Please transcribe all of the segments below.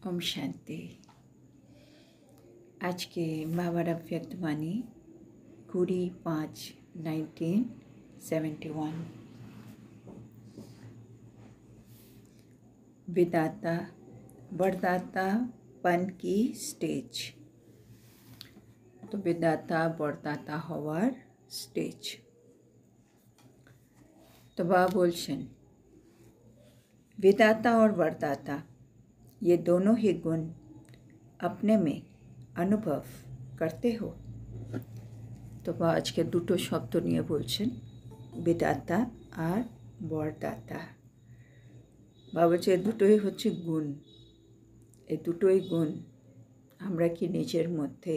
ओम शांति। आज के बाबा व्यक्तवाणी 20/5/1971। विदाता वरदातापन की स्टेज। तो विदाता वरदाता हवार स्टेज। तो बाबा बोलছেন विदाता और वरदाता ये दोनों ही गुण अपने में अनुभव करते हो। तो आज के দুটো শব্দ নিয়ে বলছেন বিদাতা আর বরদাতা। বাবা যে দুটোই হচ্ছে গুণ, এই দুটোই গুণ আমরা কি নিজের মধ্যে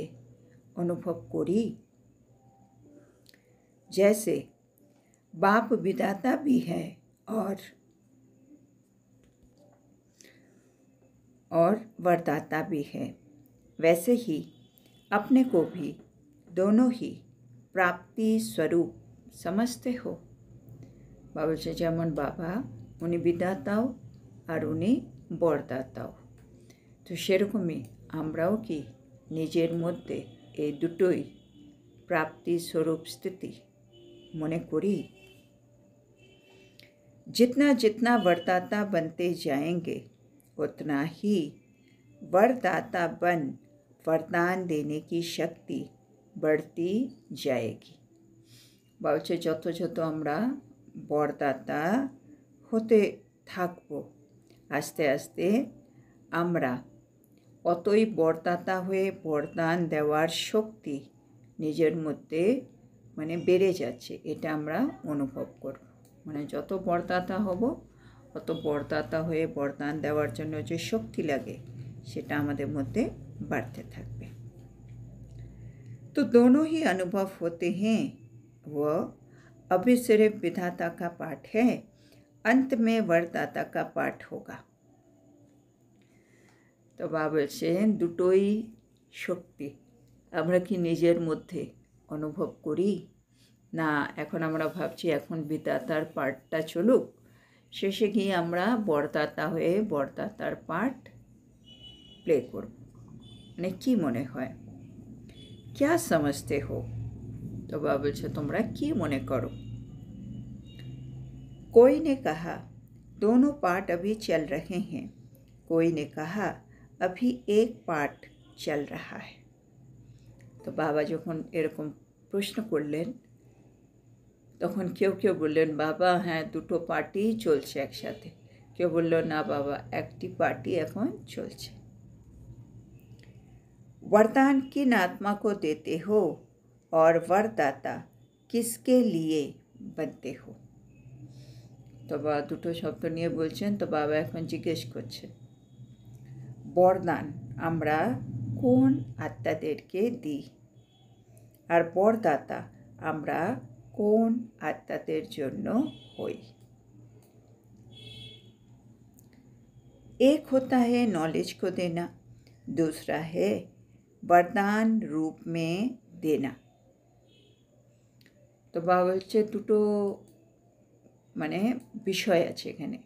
अनुभव करी। जैसे बाप विदाता भी है और वरदाता भी है, वैसे ही अपने को भी दोनों ही प्राप्ति स्वरूप समझते हो। बाबा से जेमन बाबा उन्हीं विदाताओ और उन्हीं बरदाताओ। तो सेरकमई आमराओ कि निजेर मध्य এই দুটোই प्राप्ति स्वरूप स्थिति मने करी। जितना जितना वरदाता बनते जाएंगे उतना ही वरदाता बन वरदान देने की शक्ति बढ़ती जाएगी। बलছে যত যত আমরা বরদাতা হতে থাকবো আস্তে আস্তে আমরা অতই বরদাতা হয়ে বরদান দেওয়ার শক্তি নিজের মধ্যে মানে বেড়ে যাচ্ছে, এটা আমরা অনুভব করব। মানে যত বরদাতা হব অত বরদাতা হয়ে বরদান দেওয়ার জন্য যে শক্তি লাগে সেটা আমাদের মধ্যে बढ़ते থাকবে। तो दोनों ही अनुभव होते हैं। वह अभी सिर्फ विधाता का पाठ है, अंत में वरदाता का पाठ होगा। तो बाबा বলছেন দুটোই শক্তি আমরা কি নিজের মধ্যে অনুভব করি না? এখন আমরা ভাবছি এখন বিধাতার পাঠটা চলুক, শেষে গিয়ে আমরা বরদাতা হয়ে বরদাতার পাঠ প্লে করব। মানে কি মনে হয়, क्या समझते हो? तो बाबा বলছে তোমরা কি মনে করো। कोई ने कहा दोनों पाठ अभी चल रहे हैं, कोई ने कहा अभी एक पाठ चल रहा है। तो बाबा যখন এরকম প্রশ্ন করলেন তখন কেউ কেউ বললেন বাবা হ্যাঁ দুটো পার্টি চলছে একসাথে, কেউ বলল না বাবা একটি পার্টি এখন চলছে। वरदान किन आत्मा को देते हो और वरदाता किसके लिए बनते हो? तो बाबा দুটো শব্দ নিয়ে বলছেন। তো বাবা এখন জিজ্ঞেস করছেন বরদান আমরা কোন আত্মাদেরকে দিই আর বরদাতা আমরা কোন আত্মাদের জন্য হই। एक होता है नॉलेज को देना, दूसरा है वरदान रूप में देना। तो बाबा বলছে দুটো মানে বিষয় আছে এখানে।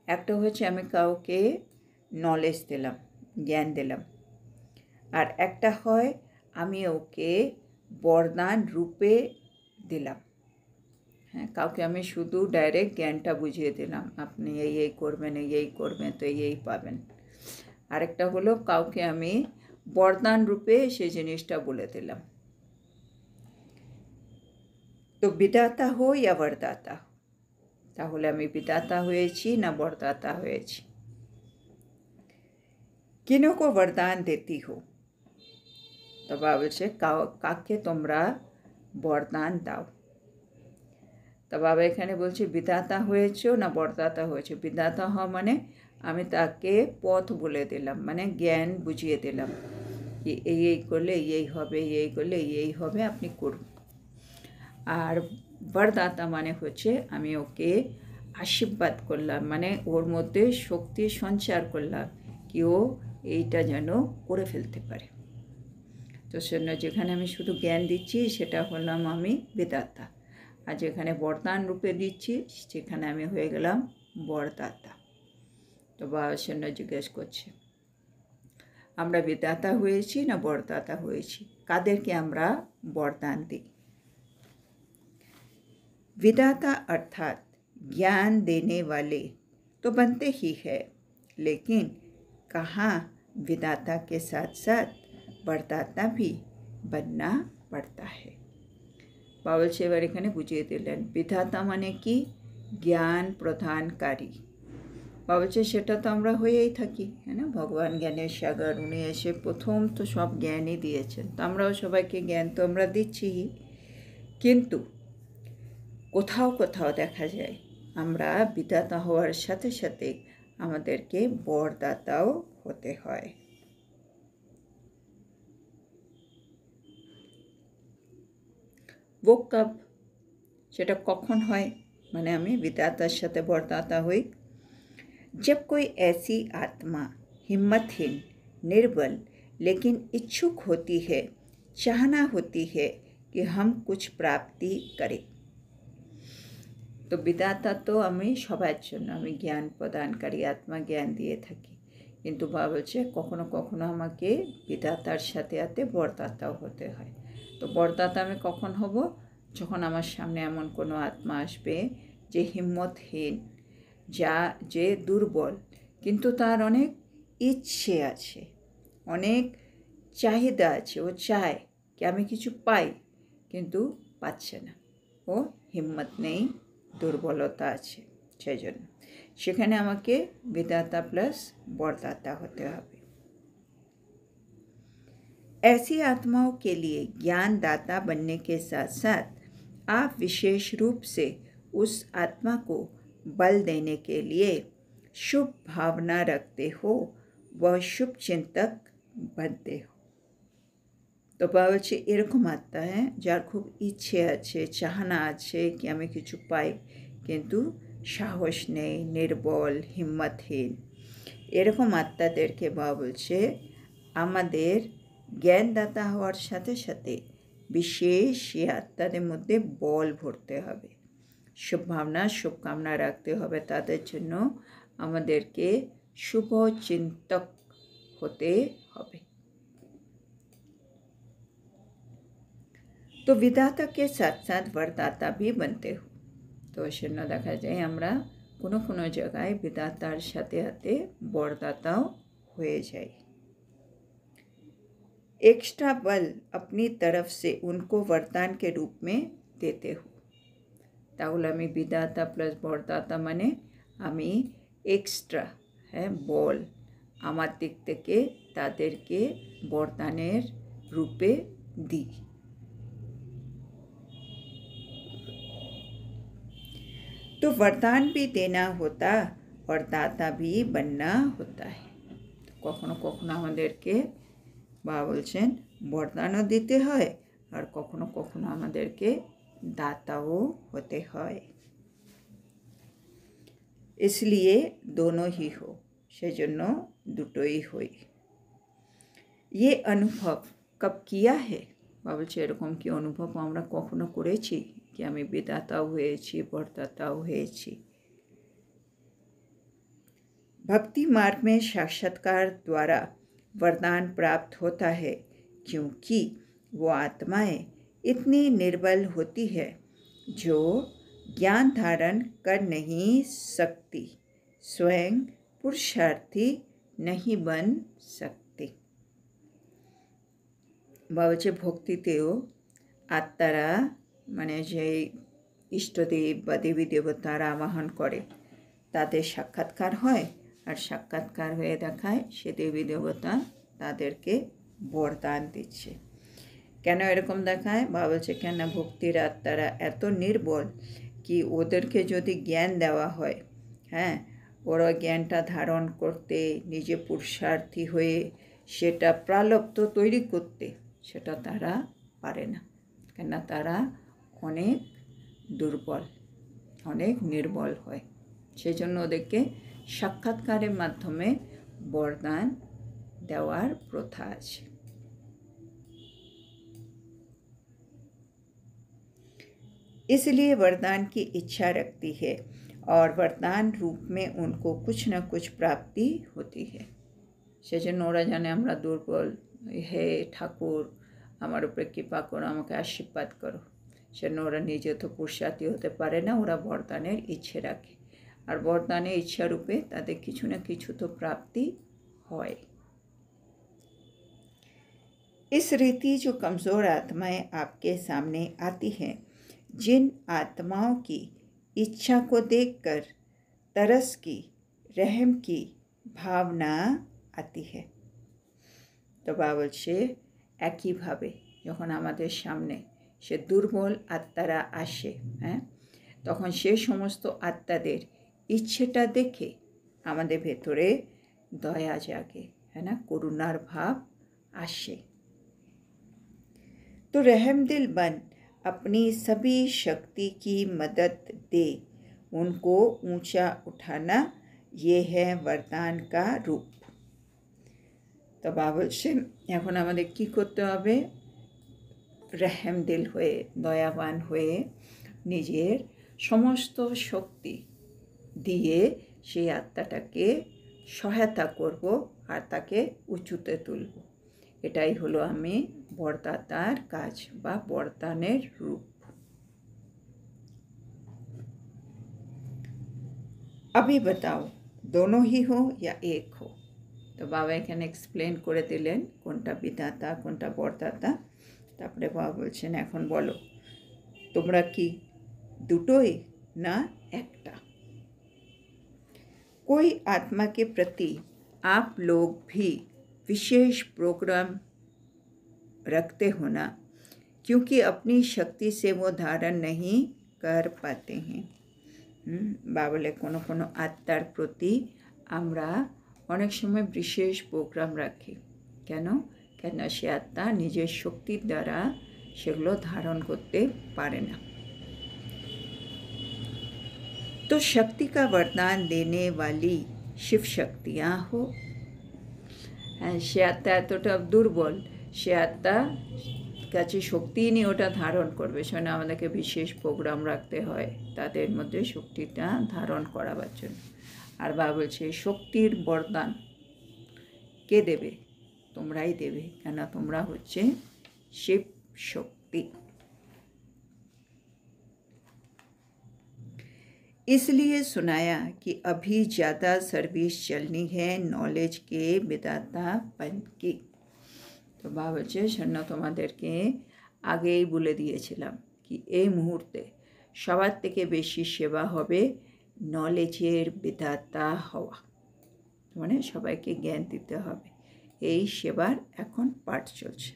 একটা হচ্ছে আমি কাউকে নলেজ দিলাম, জ্ঞান দিলাম, আর একটা হয় আমি ওকে বরদান রূপে দিলাম। হ্যাঁ, কাউকে আমি শুধু ডাইরেক্ট জ্ঞানটা বুঝিয়ে দিলাম আপনি এই এই করবেন এই করবেন তো এই পাবেন। আরেকটা হলো কাউকে আমি বরদান রূপে সেই জিনিসটা বলে দিলাম। তো বিধাতা হো या वरदाता, তাহলে আমি বিধাতা হয়েছি না বরদাতা হয়েছি। किन्हों को वरदान देती हो? तो बाबा বলছে কাকে তোমরা বরদান দাও। তো বাবা এখানে বলছে বিধাতা হয়েছো না বরদাতা হয়েছে। বিধাতা হওয়া মানে আমি তাকে পথ বলে দিলাম, মানে জ্ঞান বুঝিয়ে দিলাম কি এই করলে এই হবে, এই করলে এই হবে, আপনি করুন। আর বরদাতা মানে হচ্ছে আমি ওকে আশীর্বাদ করলাম, মানে ওর মধ্যে শক্তি সঞ্চার করলাম কি ও এইটা যেন করে ফেলতে পারে। তো সেজন্য যেখানে আমি শুধু জ্ঞান দিচ্ছি সেটা হলাম আমি বিধাতা, আর যেখানে বরদান রূপে দিচ্ছি সেখানে আমি হয়ে গেলাম বরদাতা। তো বাবা সেজন্য জিজ্ঞেস করছে আমরা বিধাতা হয়েছি না বরদাতা হয়েছি, কাদেরকে আমরা বরदान দিই। विधाता अर्थात ज्ञान देने वाले तो बनते ही है, लेकिन कहाँ विधाता के साथ साथ बरदाता भी बनना पड़ता है। बावल सेवर एखाने बुझिए दिलेन विधाता माने कि ज्ञान प्रदानकारी। बावल सेटा तो आमरा होयेई थाकी, है ना। भगवान ज्ञानेर सागर, उनि एसे प्रथम तो सब ज्ञानई दिएछेन, तो आमराओ सबाइके ज्ञान तो आमरा दिচ্ছি, किन्तु কোথাও কোথাও দেখা যায় আমরা বিধাতা হওয়ার সাথে সাথে আমাদেরকে বরদাতাও হতে হয়। वो कब, সেটা কখন হয়, মানে আমি বিধাতার সাথে বরদাতা হই। जब कोई ऐसी आत्मा हिम्मतहीन, निर्बल लेकिन इच्छुक होती है, चाहना होती है कि हम कुछ प्राप्ति करें। तो विधाता तो आमी सबार जन्य आमी ज्ञान प्रदानकारी आत्मा ज्ञान दिए थाकी, किन्तु बाबा बोलछे कखनो कखनो आमाके विधातार साथे साथे बरदाताओ होते हय। तो बरदाता आमी कखन हब, जखन आमार सामने एमन कोनो आत्मा आसबे जे हिम्मतहीन, जे दुर्बल, किन्तु तार अनेक इच्छे आछे, अनेक चाहिदा आछे, ओ चाय कि आमी किछु पाई किन्तु पाच्छे ना, ओ हिम्मत नेই, दुर्बलता আছে, সেজন্য সেখানে আমাকে विधाता प्लस बरदाता होते হবে। ऐसी आत्माओं के लिए ज्ञानदाता बनने के साथ साथ आप विशेष रूप से उस आत्मा को बल देने के लिए शुभ भावना रखते हो व शुभ चिंतक बनते हो। तो बाबा বলছে এরকম আত্মা, হ্যাঁ, যার খুব ইচ্ছে আছে, চাহনা আছে কি আমি কিছু পাই, কিন্তু সাহস নেই, নির্বল, হিম্মতহীন, এরকম আত্মাদেরকে বাবা বলছে আমাদের জ্ঞানদাতা হওয়ার সাথে সাথে বিশেষ এই আত্মাদের মধ্যে বল ভরতে হবে, শুভ ভাবনা, শুভকামনা রাখতে হবে তাদের জন্য, আমাদেরকে শুভ চিন্তক হতে হবে। तो विधाता के साथ साथ वरदाता भी बनते हो। तो সেজন্য দেখা যায় আমরা কোনো কোনো জায়গায় विधातार সাথে সাথে বরদাতাও হয়ে যাই। एक्स्ट्रा बल अपनी तरफ से उनको वरदान के रूप में देते हो। তাহলে আমি विधाता प्लस বরদাতা মানে আমি এক্সট্রা, হ্যাঁ, বল আমার দিক থেকে তাদেরকে বরদানের রূপে দিই। तो वरदान भी देना होता और दाता भी बनना होता है। कखनो कखनो आमादेरके बाबा बोलছেন वरदानও দিতে হয় আর কখনো কখনো আমাদেরকে दाताओ होते হয়। इसलिए दोनों ही हो, সেজন্য দুটোই হই। ये अनुभव कब किया है, बाबा বলছে এরকম কি অনুভব আমরা কখনো করেছি कि আমি विधाता হয়েছি, বরদাতা হয়েছি। भक्ति मार्ग में साक्षात्कार द्वारा वरदान प्राप्त होता है, क्योंकि वो आत्माएं इतनी निर्बल होती है जो ज्ञान धारण कर नहीं सकती, स्वयं पुरुषार्थी नहीं बन सकती। बाबा भक्तितेও आत्मारा মানে যে ইষ্টদেব বা দেবী দেবতারা আবাহন করে তাদের সাক্ষাৎকার হয়, আর সাক্ষাৎকার হয়ে দেখায় সে দেবী দেবতা তাদেরকে বরদান দিচ্ছে। কেন এরকম দেখায়, বাবা বলছে কেন ভক্তির আত্মারা এত নির্বল কি ওদেরকে যদি জ্ঞান দেওয়া হয়, হ্যাঁ, ওরা জ্ঞানটা ধারণ করতে, নিজে পুরুষার্থী হয়ে সেটা প্রালব্ধ তৈরি করতে, সেটা তারা পারে না, কেন তারা অনেক দুর্বল, অনেক নির্বল হয়। সেজন্য ওদেরকে সাক্ষাৎকারের মাধ্যমে বরদান দেওয়ার প্রথা আছে। इसलिए वरदान की इच्छा रखती है और वरदान रूप में उनको कुछ न कुछ प्राप्ति होती है। সেজন্য ওরা জানে আমরা দুর্বল। হে ঠাকুর, আমার উপরে কৃপা করো, আমাকে আশীর্বাদ করো। সেজন্য ওরা নিজে তো পুরুষার্থী হতে পারে না, ওরা বরদানের ইচ্ছে রাখে। আর বরদানের ইচ্ছারূপে তাদের কিছু না কিছু তো প্রাপ্তি হয়। इस रीति जो कमज़ोर आत्माएं आपके सामने आती हैं, जिन आत्माओं की इच्छा को देखकर तरस की, रहम की भावना आती है। তো বাবা বলছে একইভাবে যখন আমাদের সামনে সে দুর্বল আত্মারা আসে, তখন সে সমস্ত আত্মাদের ইচ্ছেটা দেখে আমাদের ভেতরে দয়া জাগে, না, করুণার ভাব আসে। तो रहम दिल बन अपनी सभी शक्ति की मदद दे, उनको ऊंचा उठाना, ये है वरदान का रूप। तो बाबा বলছে এখন আমাদের কি করতে হবে? রহম দিল হয়ে, দয়াবান হয়ে নিজের সমস্ত শক্তি দিয়ে সেই আত্মাটাকে সহায়তা করব আর তাকে উঁচুতে তুলব। এটাই হলো আমি বরদাতার কাজ বা বরদানের রূপ। अभी बताओ दोनों ही हो या एक हो। তো বাবা এখানে এক্সপ্লেন করে দিলেন কোনটা বিধাতা কোনটা বরদাতা। তারপরে বাবা বলছেন এখন বলো তোমরা কি দুটোই না একটা। कोई आत्मा के प्रति आप लोग भी विशेष प्रोग्राम रखते हो ना, क्योंकि अपनी शक्ति से वो धारण नहीं कर पाते हैं। बाबले कोनो कोनो आत्मार प्रति आमरा अनेक समय विशेष प्रोग्राम राखी। केन केन से आत्मा निजेर शक्तिर द्वारा सेगुलो धारण करते पारे ना। तो शक्ति का वरदान देने वाली शिव शक्तियाँ हो। से आत्मा एतटा दुर्बल, से आत्मा কাছে শক্তি নিয়ে ওটা ধারণ করবে, সেজন্য আমাদেরকে বিশেষ প্রোগ্রাম রাখতে হয় তাদের মধ্যে শক্তিটা ধারণ করাবার জন্য। আর বাবা বলছে শক্তির বরদান কে দেবে? তোমরাই দেবে, কেন তোমরা হচ্ছে শিব শক্তি। इसलिए सुनाया कि अभी ज़्यादा सर्विस चलनी है नॉलेज के विदातापन की। तो बाबा বলছে সেজন্য তোমাদেরকে আগেই বলে দিয়েছিলাম কি এই মুহূর্তে সবার থেকে বেশি সেবা হবে নলেজের বিধাতা হওয়া, মানে সবাইকে জ্ঞান দিতে হবে। এই সেবার এখন পাঠ চলছে।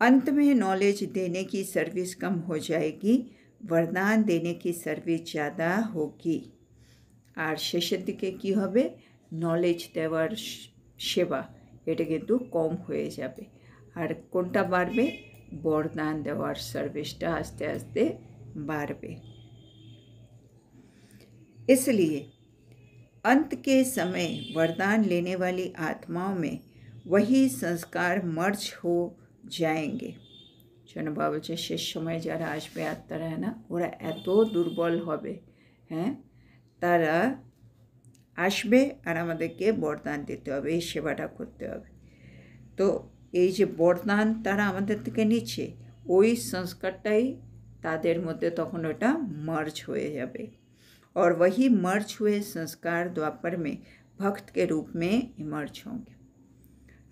अंत में नॉलेज देने की सर्विस कम हो जाएगी, वरदान देने की सर्विस ज़्यादा होगी। और शेषेर दिके कि होबे? नॉलेज देवार सेवा এটা কিন্তু কম হয়ে যাবে। আর কোনটা বাড়বে? বরদান দেওয়ার সার্ভিসটা আস্তে আস্তে বাড়বে। इसलिए अंत के समय वरदान लेने वाली आत्माओं में वही संस्कार मर्ज हो जाएंगे। যেন বাবা বলছে শেষ সময় যারা আসবে আত্মারা, না, ওরা এত দুর্বল হবে, তারা আসবে আর আমাদেরকে বরদান দিতে হবে, এই সেবাটা করতে হবে। তো এই যে বরদান তারা আমাদের থেকে নিচ্ছে, ওই সংস্কারটাই তাদের মধ্যে তখন ওটা মার্জ হয়ে যাবে। और वही मर्ज हुए संस्कार द्वापर में भक्त के रूप में इमर्ज होंगे।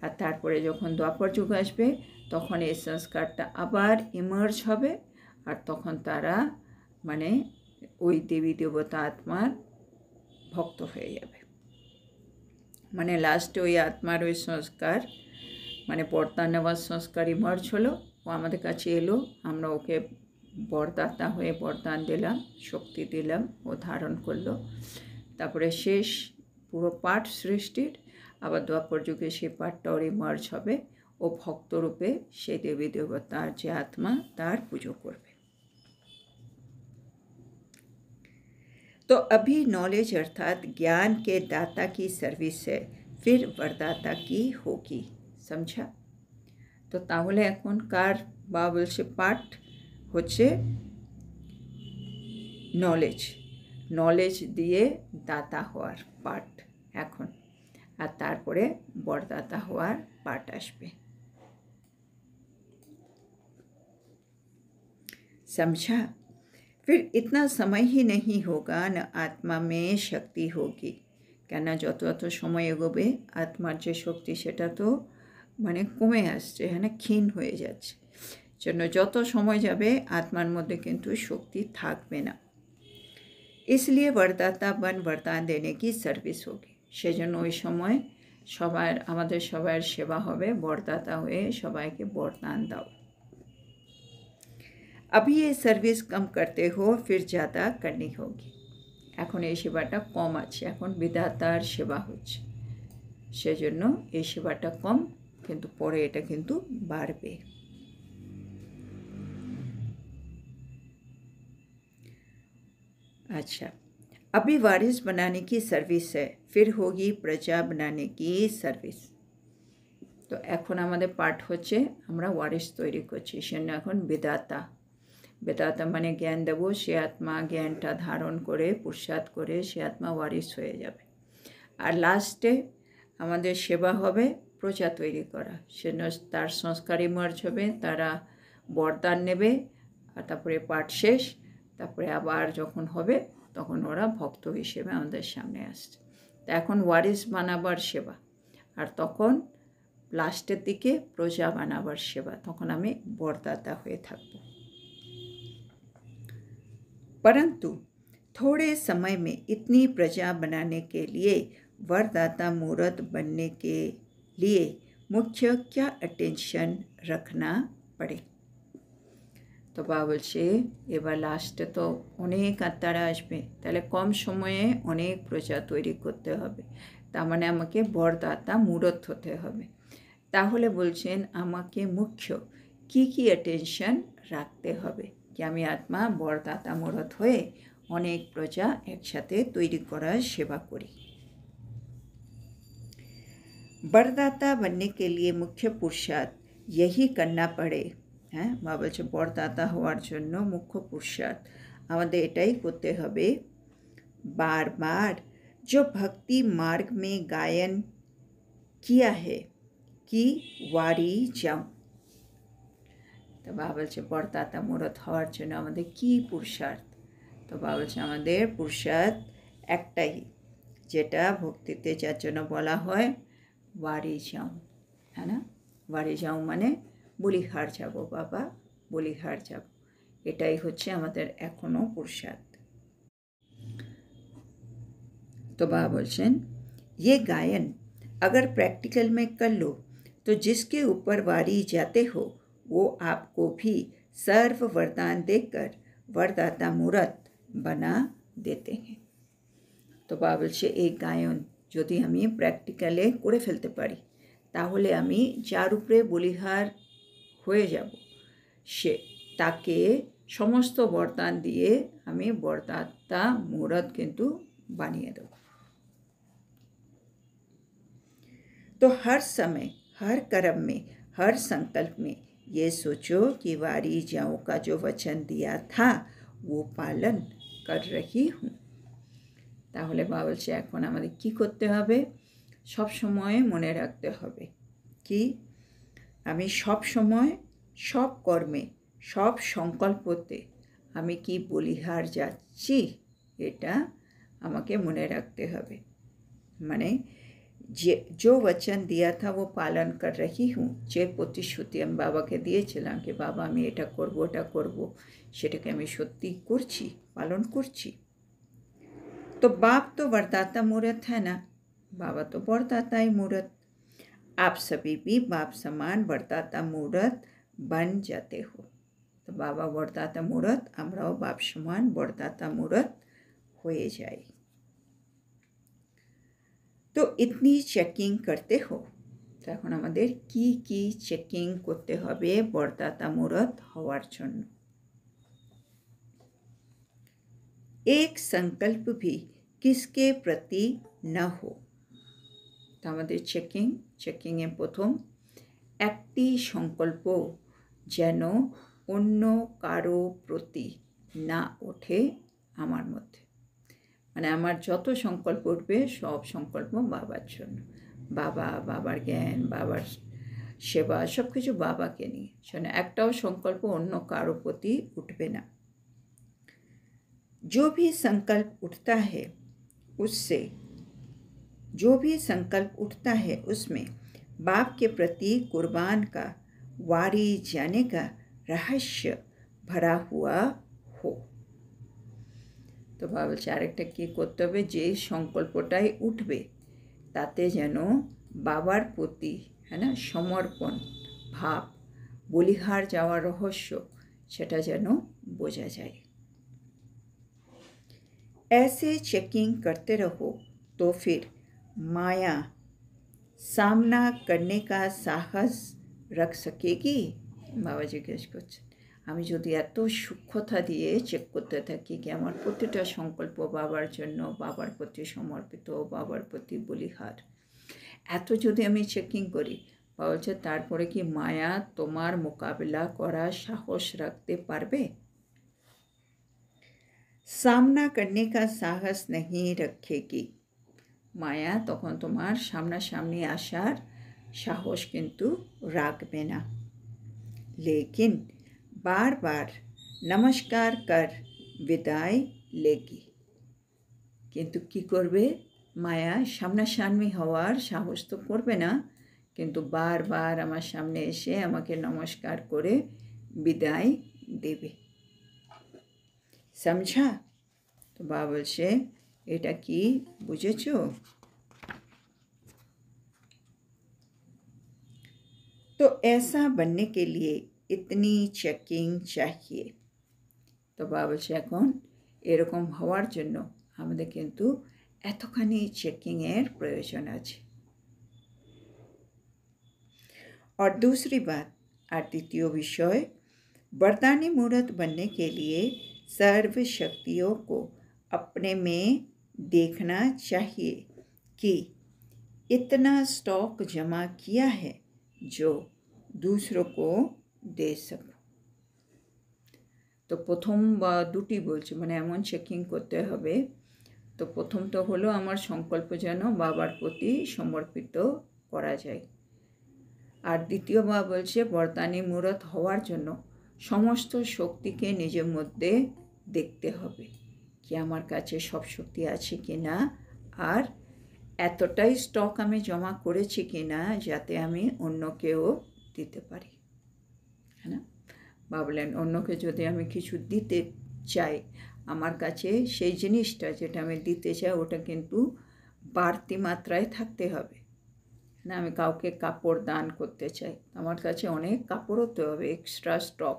আর তারপরে যখন দ্বাপর যুগ আসবে তখন এই সংস্কারটা আবার ইমার্জ হবে, আর তখন তারা মানে ওই দেবী দেবতা আত্মার ভক্ত হয়ে যাবে। মানে লাস্টে ওই আত্মার ওই সংস্কার মানে বরদান নেওয়ার সংস্কার ইমার্জ হলো, ও আমাদের কাছে এলো, আমরা ওকে বরদাতা হয়ে বরদান দিলাম, শক্তি দিলাম, ও ধারণ করলো। তারপরে শেষ পুরো পাঠ সৃষ্টির আবার দ্বাপর যুগে সেই পাঠটা ওর ইমার্জ হবে, ও ভক্তরূপে সেই দেবী দেবতার যে আত্মা তার পুজো করবে। तो अभी नॉलेज अर्थात ज्ञान के दाता की सर्विस है, फिर वरदाता की होगी। समझा? तो ताहले এখন কার বা বলছে পাঠ হচ্ছে নলেজ, নলেজ দিয়ে দাতা হওয়ার পাঠ এখন। আর তারপরে বরদাতা হওয়ার পাঠ আসবে। समझा? फिर इतना समय ही नहीं होगा, न आत्मा में शक्ति होगी। কেন যত যত সময় এগোবে আত্মার যে শক্তি সেটা তো মানে কমে আসছে, হ্যাঁ, ক্ষীণ হয়ে যাচ্ছে। জন্য যত সময় যাবে আত্মার মধ্যে কিন্তু শক্তি থাকবে না। इसलिए वरदाता बन वरदान देने की सर्विस होगी। সেজন্য ওই সময় আমাদের সবার সেবা হবে, বরদাতা হয়ে সবাইকে বরদান দাও। अभी ये सर्विस कम करते हो, फिर ज़्यादा करनी होगी। এখন এই সেবাটা কম আছে, এখন বিধাতার সেবা হচ্ছে, সেজন্য এই সেবাটা কম, কিন্তু পরে এটা কিন্তু বাড়বে। अच्छा, अभी वारिस बनाने की सर्विस है, फिर होगी प्रजा बनाने की सर्विस। তো এখন আমাদের পাঠ হচ্ছে আমরা ওয়ারিস তৈরি করছি, সেজন্য এখন বিধাতা। বেদাতা মানে জ্ঞান দেব, সে আত্মা জ্ঞানটা ধারণ করে পুরুষার্থ করে সে আত্মা ওয়ারিস হয়ে যাবে। আর লাস্টে আমাদের সেবা হবে প্রজা তৈরি করা, সে তার সংস্কারই মার্জ হবে, তারা বরদান নেবে, আর তারপরে পাঠ শেষ, তারপরে আবার যখন হবে তখন ওরা ভক্ত হিসেবে আমাদের সামনে আসছে। তা এখন ওয়ারিস বানাবার সেবা, আর তখন লাস্টের দিকে প্রজা বানাবার সেবা, তখন আমি বরদাতা হয়ে থাকব। परंतु थोड़े समय में इतनी प्रजा बनाने के लिए वरदाता मूर्त बनने के लिए मुख्य क्या अटेंशन रखना पड़े। तो बाबा বলছে এবার লাস্টে তো অনেক আত্মারা আসবে, তাহলে কম সময়ে অনেক প্রজা তৈরি করতে হবে, তার মানে আমাকে বরদাতা মূরত হতে হবে। তাহলে বলছেন আমাকে মুখ্য কি অ্যাটেনশন রাখতে হবে, कि আমি আত্মা বরদাতা মূরত হয়ে অনেক প্রজা একসাথে তৈরি করার সেবা করি। বরদাতা बनने के लिए मुख्य पुरुषार्थ यही करना पड़े। হ্যাঁ, মা বলছে বরদাতা হওয়ার জন্য মুখ্য পুরুষার্থ আমাদের এটাই করতে হবে, बार बार जो भक्ति मार्ग में गायन किया है कि वारी जाऊं। তো বাবা বলছে বরদাতা মূরত হওয়ার জন্য আমাদের কী পুরুষার্থ। তো বাবা বলছে আমাদের পুরুষার্থ একটাই, যেটা ভক্তিতে যার জন্য বলা হয় বাড়ি যাও, হ্যাঁ না, বাড়ি যাও মানে বলিহার যাব, বাবা বলিহার যাব, এটাই হচ্ছে আমাদের এখনও পুরুষার্থ। तो बाबा बोलছেন ये गायन अगर प्रैक्टिकल में कर लो तो जिसके ऊपर वारी जाते हो वो आपको भी सर्व वरदान देकर वरदाता मूर्त बना देते हैं। তো বাবা বলছে এই গায়ন যদি আমি প্র্যাকটিক্যালে করে ফেলতে পারি, তাহলে আমি যার উপরে বলিহার হয়ে যাব সে তাকে সমস্ত বরদান দিয়ে আমি বরদাতা মূরত কিন্তু বানিয়ে দেব। तो हर समय हर कर्म में हर संकल्प में ये सोचो कि वारी जाऊं का जो वचन दिया था वो पालन कर रही हूँ। তাহলে বাবা বলছে এখন আমাদের কী করতে হবে, সব সময় মনে রাখতে হবে কি আমি সব সময় সব কর্মে সব সংকল্পতে আমি কি বলিহার যাচ্ছি, এটা আমাকে মনে রাখতে হবে। মানে जो वचन दिया था वो पालन कर रही हूँ, যে প্রতিশ্রুতি আমি বাবাকে দিয়েছিলাম कि বাবা আমি এটা করব ওটা করব, সেটাকে আমি সত্যি করছি, পালন করছি। तो बाप तो वरदाता मूर्त है ना, बाबा तो वरदाता ही मूर्त, आप सभी भी बाप समान वरदाता मूर्त बन जाते हो। तो बाबा वरदाता मूर्त, আমরাও বাপ সমান वरदाता मूर्त হয়ে যাই। তো ইতনি চেকিং করতে হো, তো এখন আমাদের কি কি চেকিং করতে হবে বরদাতা মূরত হওয়ার জন্য। এক সংকল্প भी किसके प्रति न हो। তো আমাদের চেকিংয়ে প্রথম একটি সংকল্প যেন অন্য কারো প্রতি না ওঠে আমার মধ্যে, মানে আমার যত সংকল্প উঠবে সব সংকল্প বাবার জন্য, বাবা, বাবার জ্ঞান, বাবার সেবা, সব কিছু বাবাকে নিয়ে। শোনো, একটাও সংকল্প অন্য কারো প্রতি উঠবে না। जो भी संकल्प उठता है उसमें बाप के प्रति कुर्बान का वारी जाने का रहस्य भरा हुआ हो। তো ভাবছি আরেকটা কী করতে হবে, যে সংকল্পটাই উঠবে তাতে যেন বাবার প্রতি সমর্পণ ভাব, বলিহার যাওয়ার রহস্য, সেটা যেন বোঝা যায়। ऐसे चेकिंग करते रहो तो फिर माया सामना करने का साहस रख सकेगी। বাবা জিজ্ঞেস করছেন, আমি যদি এত সূক্ষ্মতা দিয়ে চেক করতে থাকি কি আমার প্রতিটা সংকল্প বাবার জন্য, বাবার প্রতি সমর্পিত, বাবার প্রতি বলিহার, এত যদি আমি চেকিং করি, বলছে তারপরে কি মায়া তোমার মোকাবিলা করার সাহস রাখতে পারবে? सामना करने का साहस नहीं रखेगी। माया तखन तुम्हार सामनासामनी आसार साहस किन्तु राखबे ना, लेकिन बार बार नमस्कार कर विदाय लेगी। किन्तु कि करबे, माया सामनासामनी हওয়ার साहस तो करबे ना, किन्तु बार बार आमार सामने एसे आमाके नमस्कार करे विदाय देबे। समझा? तो बाबा बोलছে এটা কি বুঝেছো? तो ऐसा बनने के लिए इतनी चेकिंग चाहिए। तो बाबा बोलছে এখন এরকম হওয়ার জন্য আমাদের কিন্তু এতখানি চেকিংয়ের প্রয়োজন আছে। और दूसरी बात, और द्वितीय विषय, वरदानी मूर्त बनने के लिए सर्व शक्तियों को अपने में देखना चाहिए कि इतना स्टॉक जमा किया है जो दूसरों को दे सकूं। तो प्रथम বা দুটি বলছি, মানে এমন চেকিং করতে হবে। তো প্রথমটা হলো আমার সংকল্প যেন বাবার প্রতি সমর্পিত করা যায়। আর দ্বিতীয় বাবা বলছে বরদানি মূরত হওয়ার জন্য সমস্ত শক্তিকে নিজের মধ্যে দেখতে হবে কি আমার কাছে সব শক্তি আছে কি না, আর এতটাই স্টক আমি জমা করেছি কি না যাতে আমি অন্যকেও দিতে পারি। হ্যাঁ না, ভাবলেন অন্যকে যদি আমি কিছু দিতে চাই, আমার কাছে সেই জিনিসটা যেটা আমি দিতে চাই ওটা কিন্তু বাড়তি মাত্রায় থাকতে হবে না। আমি কাউকে কাপড় দান করতে চাই, আমার কাছে অনেক কাপড় হতে হবে, এক্সট্রা স্টক,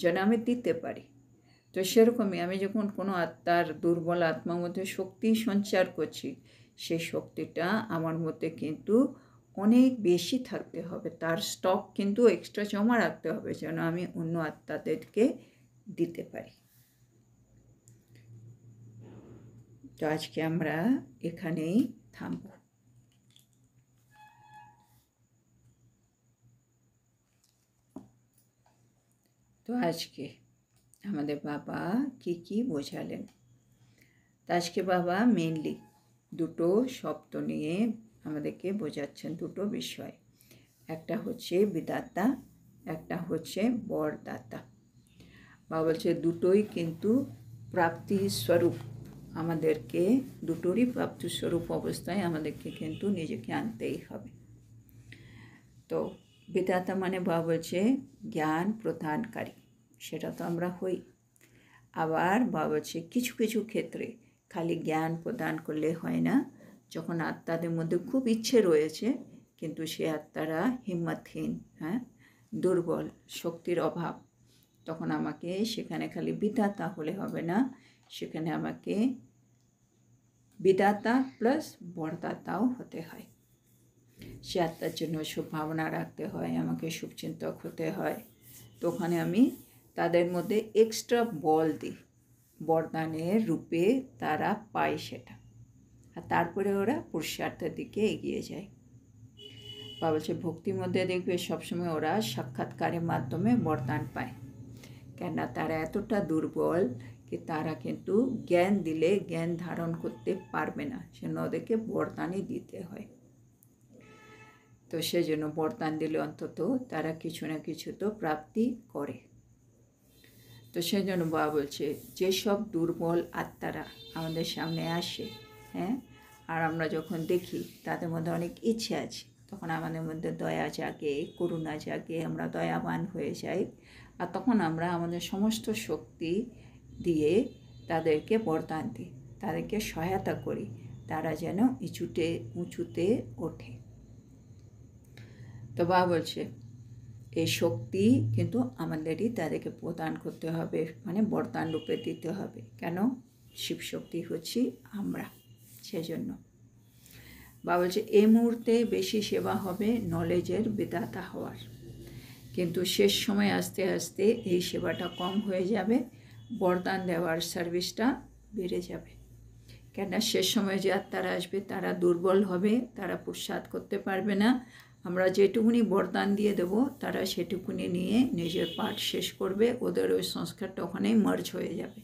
যেন আমি দিতে পারি। তো সেরকমই আমি যখন কোনো আত্মার, দুর্বল আত্মার মধ্যে শক্তি সঞ্চার করছি, সেই শক্তিটা আমার মধ্যে কিন্তু অনেক বেশি থাকতে হবে, তার স্টক কিন্তু এক্সট্রা জমা রাখতে হবে যেন আমি অন্য আত্মাদেরকে দিতে পারি। তো আজকে আমরা এখানেই থামব। তো আজকে আমাদের বাবা কি বোঝালেন, তো আজকে বাবা মেনলি দুটো শব্দ নিয়ে আমাদেরকে বোঝাচ্ছেন, দুটো বিষয়। একটা হচ্ছে বিধাতা, একটা হচ্ছে বরদাতা। বাবা বলছে দুটোই কিন্তু প্রাপ্তি স্বরূপ, আমাদেরকে দুটোরই প্রাপ্তি স্বরূপ অবস্থায় আমাদেরকে কিন্তু নিজেকে আনতেই হবে। তো বিধাতা মানে বাবা বলছে জ্ঞান প্রদানকারী, সেটা তো আমরা হই। আবার বাবা বলছে কিছু কিছু ক্ষেত্রে খালি জ্ঞান প্রদান করলে হয় না, যখন আত্মাদের মধ্যে খুব ইচ্ছে রয়েছে কিন্তু সে আত্মারা হিম্মতহীন, দুর্বল, শক্তির অভাব, তখন আমাকে সেখানে খালি বিধাতা হলে হবে না, সেখানে আমাকে বিধাতা প্লাস বরদাতাও হতে হয়। সে আত্মার জন্য শুভ ভাবনা রাখতে হয়, আমাকে শুভচিন্তক হতে হয়। তো ওখানে আমি তাদের মধ্যে এক্সট্রা বল দিই, বরদানের রূপে তারা পায় সেটা, আর তারপরে ওরা পুরুষার্থের দিকে এগিয়ে যায়। বা বলছে ভক্তির মধ্যে দেখবে সবসময় ওরা সাক্ষাৎকারের মাধ্যমে বরদান পায়, কেননা তারা এতটা দুর্বল কি তারা কিন্তু জ্ঞান দিলে জ্ঞান ধারণ করতে পারবে না, সেজন্য ওদেরকে বরদানই দিতে হয়। তো সেজন্য বরদান দিলে অন্তত তারা কিছু না কিছু তো প্রাপ্তি করে। তো সেই জন্য বাবা বলছে যেসব দুর্বল আত্মারা আমাদের সামনে আসে, হ্যাঁ, আর আমরা যখন দেখি তাদের মধ্যে অনেক ইচ্ছে আছে, তখন আমাদের মধ্যে দয়া জাগে, করুণা জাগে, আমরা দয়াবান হয়ে যাই। আর তখন আমরা আমাদের সমস্ত শক্তি দিয়ে তাদেরকে বরদান দিই, তাদেরকে সহায়তা করি, তারা যেন উঁচুতে ওঠে। তো বাবা বলছে এই শক্তি কিন্তু আমাদেরই তাদেরকে প্রদান করতে হবে, মানে বরদান রূপে দিতে হবে। কেন? শিব শক্তি হচ্ছি আমরা, সেজন্য বাবা বলছে এই মুহূর্তে বেশি সেবা হবে নলেজের বিধাতা হওয়ার, কিন্তু শেষ সময় আস্তে আস্তে এই সেবাটা কম হয়ে যাবে, বরদান দেওয়ার সার্ভিসটা বেড়ে যাবে। কেননা শেষ সময় যে আত্মারা আসবে তারা দুর্বল হবে, তারা পুরুষার্থ করতে পারবে না। আমরা যেটুকুনি বরদান দিয়ে দেব তারা সেটুকুনি নিয়ে নিজের পাঠ শেষ করবে, ওদের ওই সংস্কারটা ওখানেই মার্জ হয়ে যাবে।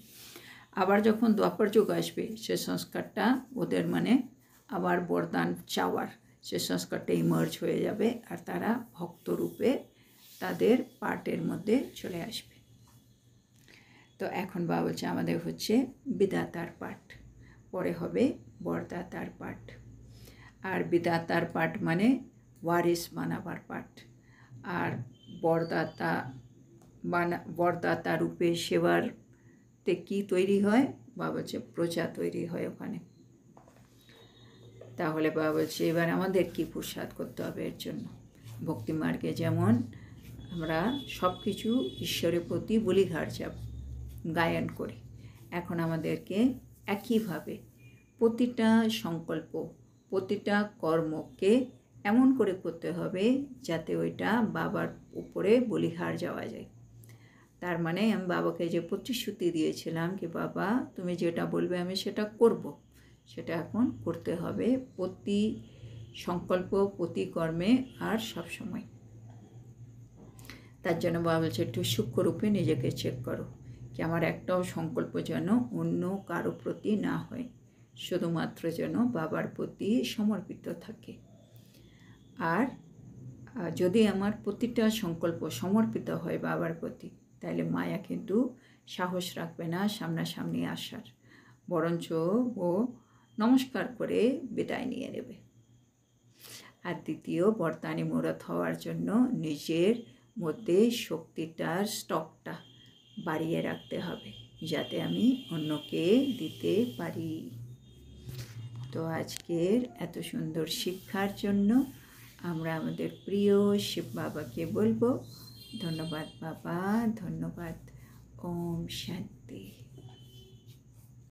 আবার যখন দ্বাপর যুগ আসবে সে সংস্কারটা ওদের মানে আবার বরদান চাওয়ার সে সংস্কারটা ইমার্জ হয়ে যাবে, আর তারা ভক্তরূপে তাদের পাঠের মধ্যে চলে আসবে। তো এখন বাবা বলছে আমাদের হচ্ছে বিধাতার পাঠ, পরে হবে বরদাতার পাঠ। আর বিধাতার পাঠ মানে ওয়ারিস বানাবার পাঠ, আর বরদাতা রূপে সেবারতে কী তৈরি হয়? বাবা বলছে প্রজা তৈরি হয় ওখানে। তাহলে বাবা বলছে এবার আমাদের কী পুরুষার্থ করতে হবে এর জন্য? ভক্তিমার্গে যেমন আমরা সব কিছু ঈশ্বরের প্রতি বলিঘাট গায়ন করি, এখন আমাদেরকে একইভাবে প্রতিটা সংকল্প, প্রতিটা কর্মকে এমন করে করতে হবে যাতে ওইটা বাবার উপরে বলিহার যাওয়া যায়। তার মানে আমি বাবাকে যে প্রতিশ্রুতি দিয়েছিলাম কি বাবা তুমি যেটা বলবে আমি সেটা করব, সেটা এখন করতে হবে প্রতি সংকল্প, প্রতি কর্মে, আর সব সময়। তার জন্য বাবা বলছে একটু সূক্ষ্মরূপে নিজেকে চেক করো কি আমার একটাও সংকল্প যেন অন্য কারো প্রতি না হয়, শুধুমাত্র যেন বাবার প্রতি সমর্পিত থাকে। আর যদি আমার প্রতিটা সংকল্প সমর্পিত হয় বাবার প্রতি, তাহলে মায়া কিন্তু সাহস রাখবে না সামনাসামনি আসার, বরঞ্চ ও নমস্কার করে বিদায় নিয়ে নেবে। আর দ্বিতীয়, বরদানি মুহূর্ত হওয়ার জন্য নিজের মধ্যে শক্তিটার স্টকটা বাড়িয়ে রাখতে হবে যাতে আমি অন্যকে দিতে পারি। তো আজকের এত সুন্দর শিক্ষার জন্য আমরা আমাদের প্রিয় শিব বাবাকে বলবো ধন্যবাদ বাবা, ধন্যবাদ। ওম শান্তি।